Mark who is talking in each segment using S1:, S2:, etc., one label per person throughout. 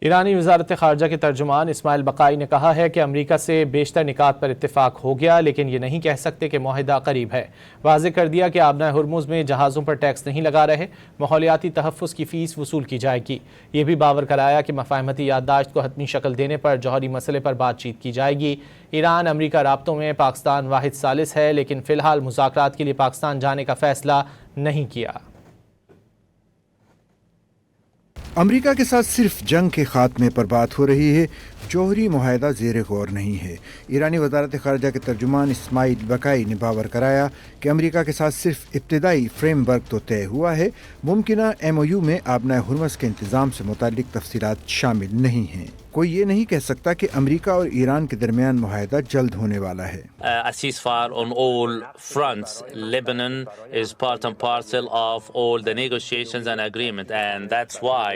S1: ایرانی وزارت خارجہ کے ترجمان اسماعیل بقائی نے کہا ہے کہ امریکہ سے بیشتر نکات پر اتفاق ہو گیا، لیکن یہ نہیں کہہ سکتے کہ معاہدہ قریب ہے۔ واضح کر دیا کہ آبنہ ہرمز میں جہازوں پر ٹیکس نہیں لگا رہے، ماحولیاتی تحفظ کی فیس وصول کی جائے گی۔ یہ بھی باور کرایا کہ مفاہمتی یادداشت کو حتمی شکل دینے پر جوہری مسئلے پر بات چیت کی جائے گی۔ ایران امریکہ رابطوں میں پاکستان واحد ثالث ہے، لیکن فی الحال مذاکرات کے لیے پاکستان جانے کا فیصلہ نہیں کیا۔
S2: امریکہ کے ساتھ صرف جنگ کے خاتمے پر بات ہو رہی ہے، جوہری معاہدہ زیر غور نہیں ہے۔ ایرانی وزارت خارجہ کے ترجمان اسماعیل بقائی نے باور کرایا کہ امریکہ کے ساتھ صرف ابتدائی فریم ورک تو طے ہوا ہے، ممکنہ MOU میں آبنہ ہرمز کے انتظام سے متعلق تفصیلات شامل نہیں ہیں۔ کوئی یہ نہیں کہہ سکتا کہ امریکہ اور ایران کے درمیان معاہدہ جلد ہونے والا ہے۔
S3: A ceasefire on all fronts. Lebanon is part and parcel of all the negotiations and agreement, and that's why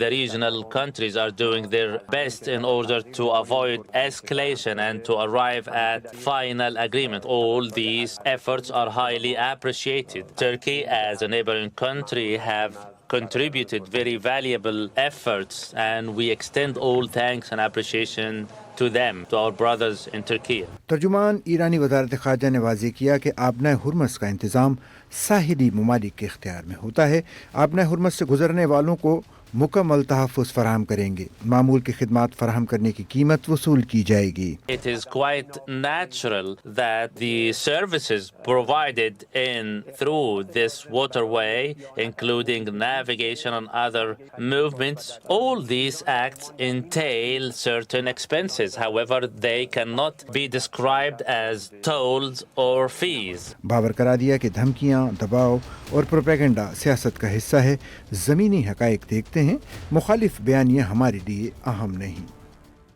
S3: the regional countries are doing their best in order to avoid escalation and to arrive at final agreement. All these efforts are highly appreciated. Turkey, as a neighboring country, have contributed very valuable efforts, and we extend all thanks and appreciation to them, to our brothers in Turkey.
S2: ترجمان ایرانی وزارت خارجہ نے واضح کیا کہ آبنہ Hormuz کا انتظام ساحلی ممالک کے اختیار میں ہوتا ہے۔ آبنہ ہرمز سے گزرنے والوں کو مکمل تحفظ فراہم کریں گے، معمول کی خدمات فراہم کرنے کی قیمت وصول کی جائے گی۔
S3: It is quite natural that the services provided through this waterway, including navigation and other movements, all these acts entail certain expenses. However, they cannot be described as tolls or fees.
S2: باور کرا دیا کہ دھمکیاں، دباؤ اور propaganda سیاست کا حصہ ہے، زمینی حقائق دیکھتے ہیں، مخالف بیانیاں ہمارے لیے اہم نہیں۔